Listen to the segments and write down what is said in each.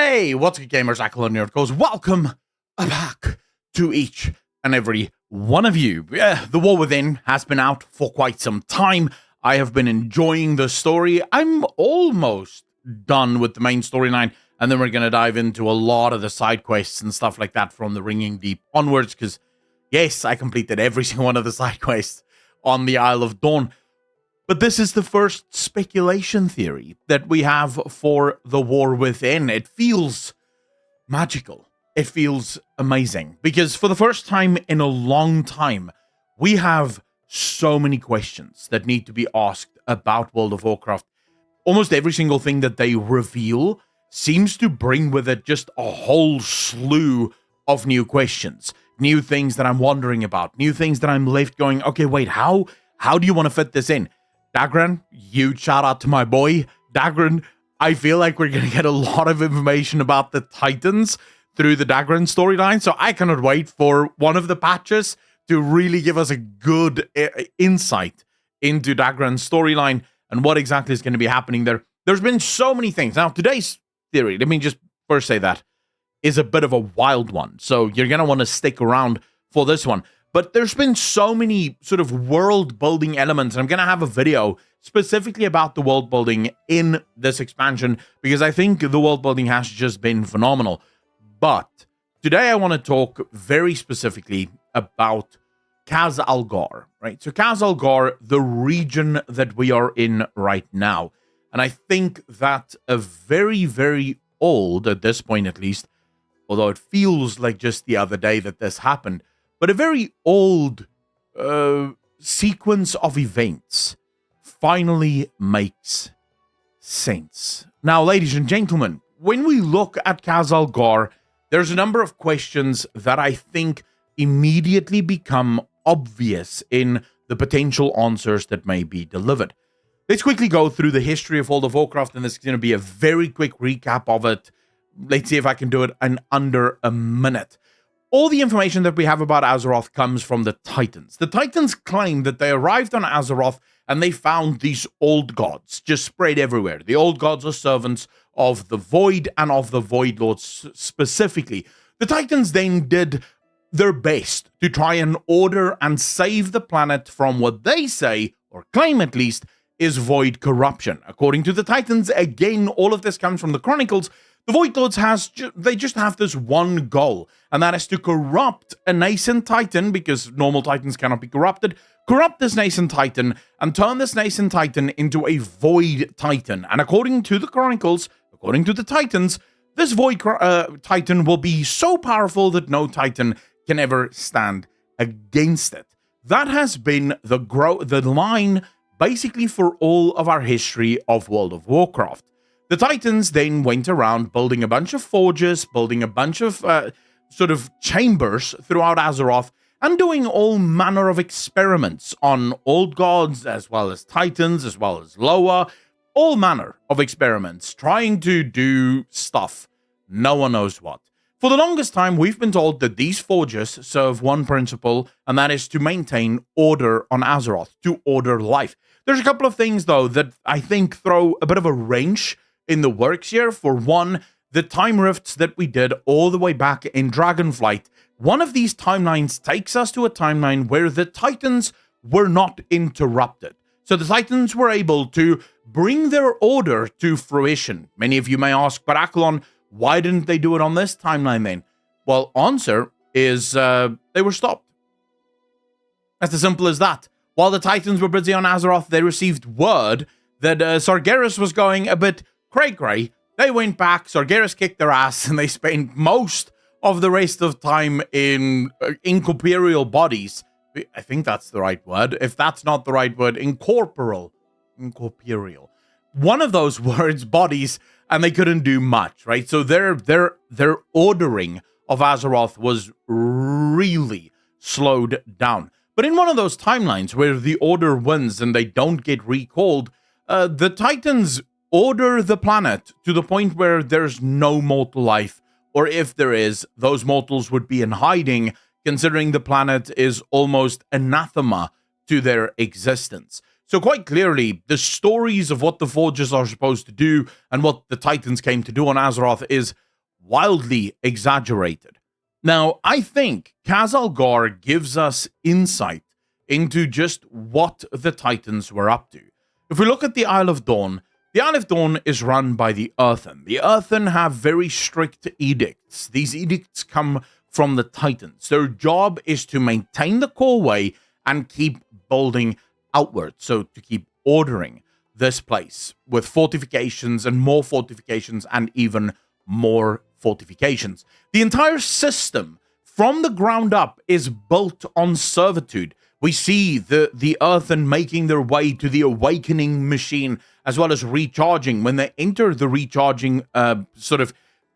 Hey, what's good, gamers? Ackle goes. Welcome back to each and every one of you. The War Within has been out for quite some time. I have been enjoying the story. I'm almost done with the main storyline, and then we're going to dive into a lot of the side quests and stuff like that from the Ringing Deep onwards, because, yes, I completed every single one of the side quests on the Isle of Dawn. But this is the first speculation theory that we have for The War Within. It feels magical. It feels amazing. Because for the first time in a long time, we have so many questions that need to be asked about World of Warcraft. Almost every single thing that they reveal seems to bring with it just a whole slew of new questions. New things that I'm wondering about. New things that I'm left going, okay, wait, how do you want to fit this in? Dagran, huge shout out to my boy. Dagran, I feel like we're going to get a lot of information about the Titans through the Dagran storyline, so I cannot wait for one of the patches to really give us a good insight into Dagran's storyline and what exactly is going to be happening there. There's been so many things. Now, today's theory, let me just first say that, is a bit of a wild one, so you're going to want to stick around for this one. But there's been so many sort of world-building elements, and I'm going to have a video specifically about the world-building in this expansion, because I think the world-building has just been phenomenal. But today I want to talk very specifically about Kaz Algar, right? So Kaz Algar, the region that we are in right now. And I think that a very, very old, at this point at least, although it feels like just the other day that this happened, but a very old sequence of events finally makes sense. Now, ladies and gentlemen, when we look at Kaz Algar, there's a number of questions that I think immediately become obvious in the potential answers that may be delivered. Let's quickly go through the history of World of Warcraft, and this is going to be a very quick recap of it. Let's see if I can do it in under a minute. All the information that we have about Azeroth comes from the Titans. The Titans claim that they arrived on Azeroth and they found these old gods just spread everywhere. The old gods are servants of the Void and of the Void Lords specifically. The Titans then did their best to try and order and save the planet from what they say, or claim at least, is Void corruption. According to the Titans, again, all of this comes from the Chronicles. The Void Lords they just have this one goal, and that is to corrupt a nascent Titan, because normal Titans cannot be corrupted, corrupt this nascent Titan, and turn this nascent Titan into a Void Titan. And according to the Chronicles, according to the Titans, this Void Titan will be so powerful that no Titan can ever stand against it. That has been the line, basically, for all of our history of World of Warcraft. The Titans then went around building a bunch of forges, building a bunch of sort of chambers throughout Azeroth, and doing all manner of experiments on old gods, as well as Titans, as well as Loa, all manner of experiments, trying to do stuff. No one knows what. For the longest time, we've been told that these forges serve one principle, and that is to maintain order on Azeroth, to order life. There's a couple of things, though, that I think throw a bit of a wrench in the works here. For one, the time rifts that we did all the way back in Dragonflight. One of these timelines takes us to a timeline where the Titans were not interrupted. So the Titans were able to bring their order to fruition. Many of you may ask, but Akalon, why didn't they do it on this timeline then? Well, answer is they were stopped. That's as simple as that. While the Titans were busy on Azeroth, they received word that Sargeras was going a bit cray-cray. They went back, Sargeras kicked their ass, and they spent most of the rest of time in incorporeal bodies. I think that's the right word. If that's not the right word, incorporeal. One of those words, bodies, and they couldn't do much, right? So their ordering of Azeroth was really slowed down. But in one of those timelines where the order wins and they don't get recalled, the Titans order the planet to the point where there's no mortal life, or if there is, those mortals would be in hiding, considering the planet is almost anathema to their existence. So quite clearly, the stories of what the Forges are supposed to do and what the Titans came to do on Azeroth is wildly exaggerated. Now, I think Khazalgar gives us insight into just what the Titans were up to. If we look at the Isle of Dawn, the Isle of Dawn is run by the Earthen. The Earthen have very strict edicts. These edicts come from the Titans. Their job is to maintain the core way and keep building outwards, so to keep ordering this place with fortifications and even more fortifications. The entire system from the ground up is built on servitude. We see the Earthen making their way to the awakening machine as well as recharging. When they enter the recharging sort of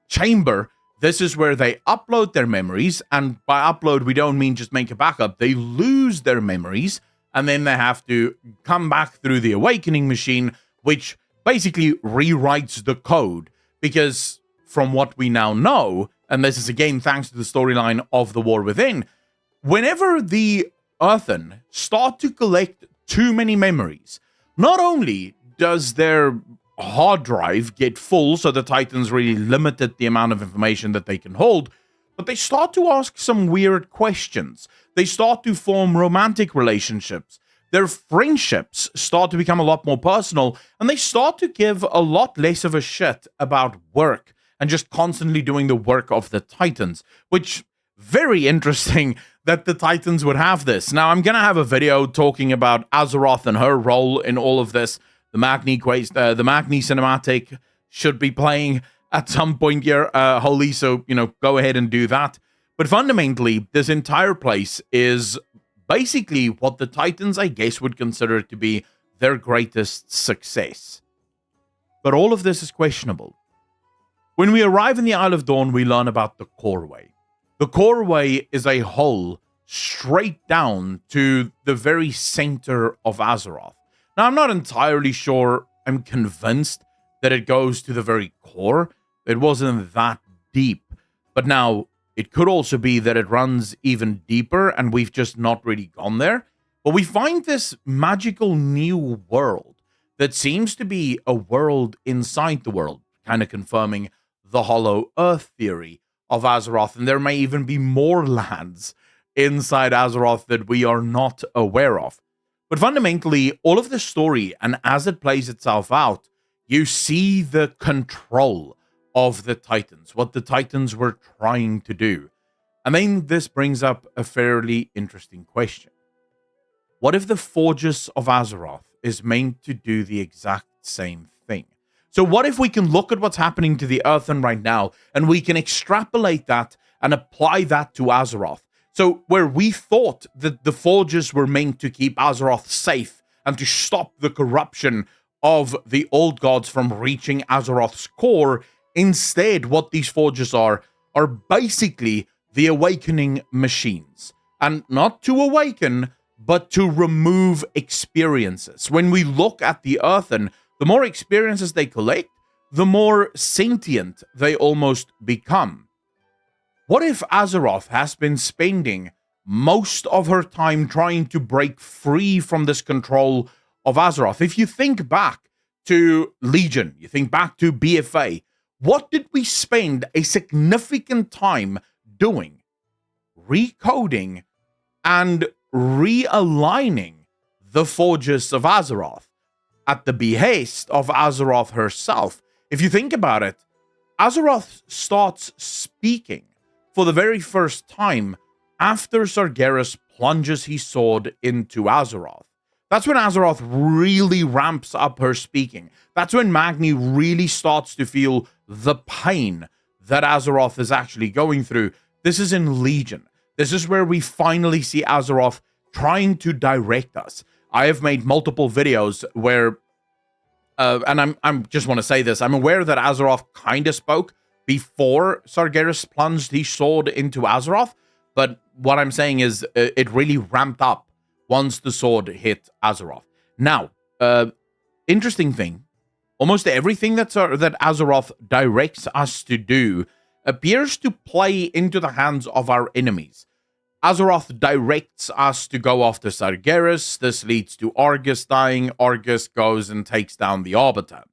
chamber, this is where they upload their memories, and by upload we don't mean just make a backup. They lose their memories and then they have to come back through the awakening machine, which basically rewrites the code. Because from what we now know, and this is again thanks to the storyline of The War Within, whenever the Earthen start to collect too many memories, not only does their hard drive get full, so the Titans really limited the amount of information that they can hold, but they start to ask some weird questions. They start to form romantic relationships. Their friendships start to become a lot more personal, and they start to give a lot less of a shit about work and just constantly doing the work of the Titans, which very interesting that the Titans would have this. Now, I'm going to have a video talking about Azeroth and her role in all of this. The Magni cinematic should be playing at some point here, Holy, so, go ahead and do that. But fundamentally, this entire place is basically what the Titans, I guess, would consider to be their greatest success. But all of this is questionable. When we arrive in the Isle of Dawn, we learn about the Core Way. The Core Way is a hole straight down to the very center of Azeroth. Now, I'm not entirely sure, I'm convinced that it goes to the very core. It wasn't that deep. But now, it could also be that it runs even deeper and we've just not really gone there. But we find this magical new world that seems to be a world inside the world, kind of confirming the Hollow Earth theory of Azeroth. And there may even be more lands inside Azeroth that we are not aware of. But fundamentally, all of the story, and as it plays itself out, you see the control of the Titans, what the Titans were trying to do. And then this brings up a fairly interesting question. What if the Forges of Azeroth is meant to do the exact same thing? So what if we can look at what's happening to the Earthen right now, and we can extrapolate that and apply that to Azeroth? So where we thought that the Forges were meant to keep Azeroth safe and to stop the corruption of the old gods from reaching Azeroth's core, instead what these Forges are basically the awakening machines. And not to awaken, but to remove experiences. When we look at the Earthen, the more experiences they collect, the more sentient they almost become. What if Azeroth has been spending most of her time trying to break free from this control of Azeroth? If you think back to Legion, you think back to BFA, what did we spend a significant time doing? Recoding and realigning the Forges of Azeroth at the behest of Azeroth herself. If you think about it, Azeroth starts speaking for the very first time after Sargeras plunges his sword into Azeroth. That's when Azeroth really ramps up her speaking. That's when Magni really starts to feel the pain that Azeroth is actually going through. This is in Legion. This is where we finally see Azeroth trying to direct us. I have made multiple videos where, and I'm just want to say this, I'm aware that Azeroth kind of spoke before Sargeras plunged his sword into Azeroth, but what I'm saying is it really ramped up once the sword hit Azeroth. Now, interesting thing, almost everything that Azeroth directs us to do appears to play into the hands of our enemies. Azeroth directs us to go after Sargeras. This leads to Argus dying. Argus goes and takes down the Arbiter.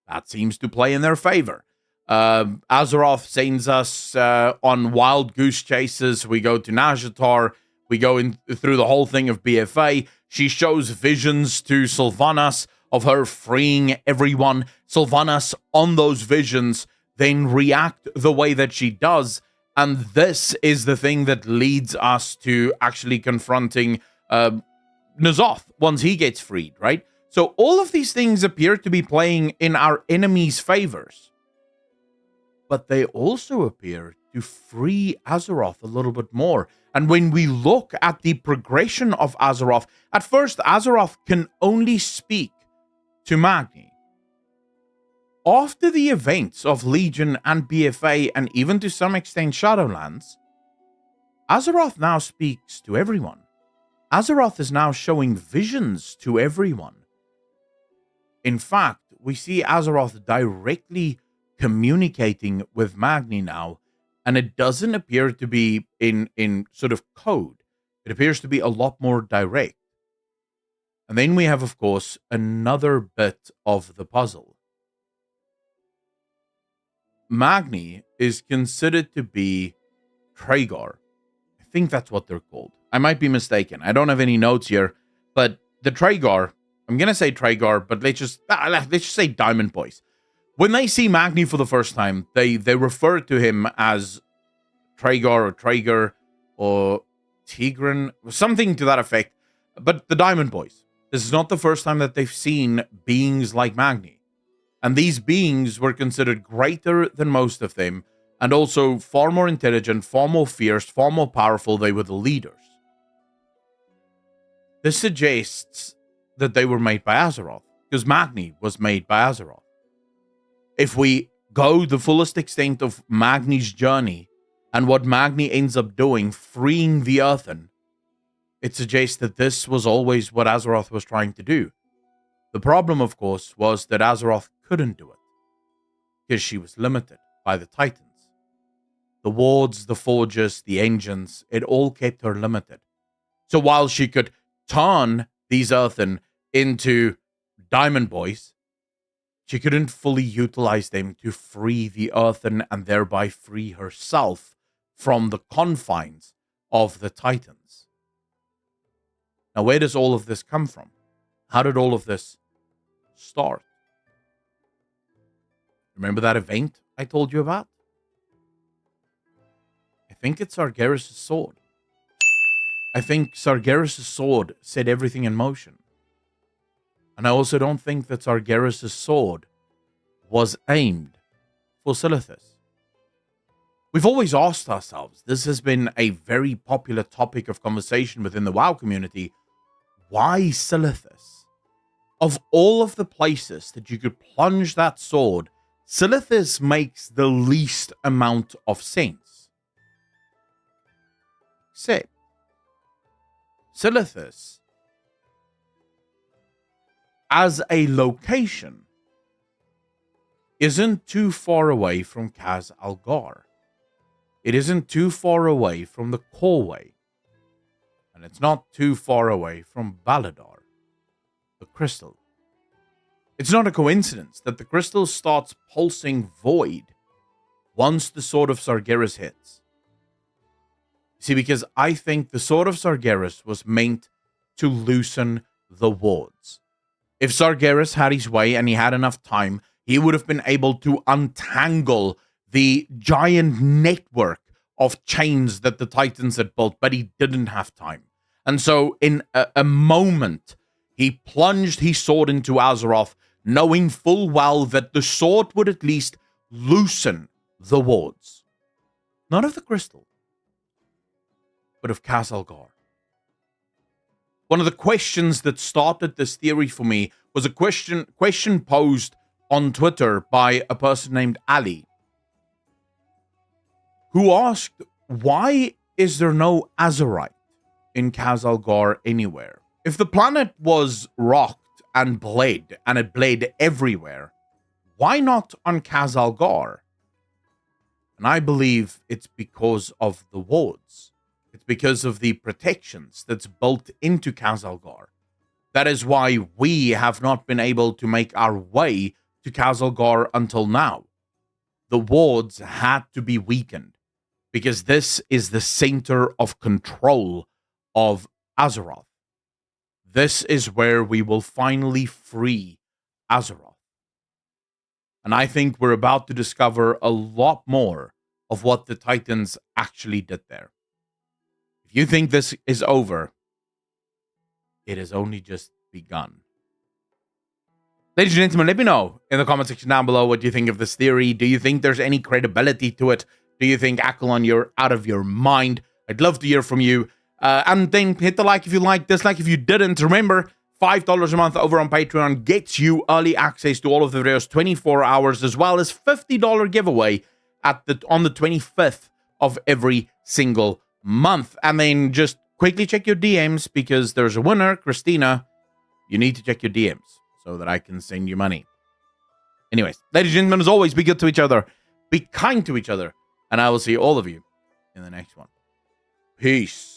That seems to play in their favor. Azeroth sends us on wild goose chases. We go to Nazjatar. We go in through the whole thing of BFA. She shows visions to Sylvanas of her freeing everyone. Sylvanas, on those visions, then react the way that she does. And this is the thing that leads us to actually confronting N'Zoth once he gets freed, right? So all of these things appear to be playing in our enemy's favors. But they also appear to free Azeroth a little bit more. And when we look at the progression of Azeroth, at first Azeroth can only speak to Magni. After the events of Legion and BFA, and even to some extent Shadowlands, Azeroth now speaks to everyone. Azeroth is now showing visions to everyone. In fact, we see Azeroth directly communicating with Magni now, and it doesn't appear to be in sort of code. It appears to be a lot more direct. And then we have, of course, another bit of the puzzle. Magni is considered to be Tragar. I think that's what they're called. I might be mistaken. I don't have any notes here, but the Tragar, I'm going to say Tragar, but let's just say Diamond Boys. When they see Magni for the first time, they refer to him as Tragar or Traeger or Tigran, something to that effect. But the Diamond Boys, this is not the first time that they've seen beings like Magni. And these beings were considered greater than most of them, and also far more intelligent, far more fierce, far more powerful. They were the leaders. This suggests that they were made by Azeroth, because Magni was made by Azeroth. If we go the fullest extent of Magni's journey and what Magni ends up doing, freeing the Earthen, it suggests that this was always what Azeroth was trying to do. The problem, of course, was that Azeroth couldn't do it, because she was limited by the Titans. The wards, the forges, the engines, it all kept her limited. So while she could turn these Earthen into Diamond Boys, she couldn't fully utilize them to free the Earthen and thereby free herself from the confines of the Titans. Now, where does all of this come from? How did all of this start? Remember that event I told you about? I think it's Sargeras' sword. I think Sargeras' sword set everything in motion. And I also don't think that Sargeras' sword was aimed for Silithus. We've always asked ourselves, this has been a very popular topic of conversation within the WoW community, why Silithus? Of all of the places that you could plunge that sword, Silithus makes the least amount of sense. Except, Silithus, as a location, isn't too far away from Kaz Algar. It isn't too far away from the Coreway. And it's not too far away from Baladar, the crystal. It's not a coincidence that the crystal starts pulsing void once the Sword of Sargeras hits. See, because I think the Sword of Sargeras was meant to loosen the wards. If Sargeras had his way and he had enough time, he would have been able to untangle the giant network of chains that the Titans had built, but he didn't have time. And so in a moment, he plunged his sword into Azeroth, knowing full well that the sword would at least loosen the wards. Not of the crystal, but of Kaz Algar. One of the questions that started this theory for me was a question posed on Twitter by a person named Ali, who asked, why is there no Azerite in Kaz Algar anywhere? If the planet was rocked and it bled everywhere, why not on Kaz Algar? And I believe it's because of the wards. It's because of the protections that's built into Kaz Algar. That is why we have not been able to make our way to Kaz Algar until now. the wards had to be weakened because this is the center of control of Azeroth. This is where we will finally free Azeroth. And I think we're about to discover a lot more of what the Titans actually did there. If you think this is over, it has only just begun. Ladies and gentlemen, let me know in the comment section down below what you think of this theory. Do you think there's any credibility to it? Do you think, Akalon, you're out of your mind? I'd love to hear from you. And then hit the like if you like, dislike if you didn't. Remember, $5 a month over on Patreon gets you early access to all of the videos, 24 hours, as well as $50 giveaway on the 25th of every single month. And then just quickly check your DMs because there's a winner, Christina. You need to check your DMs so that I can send you money. Anyways, ladies and gentlemen, as always, be good to each other, be kind to each other, and I will see all of you in the next one. Peace.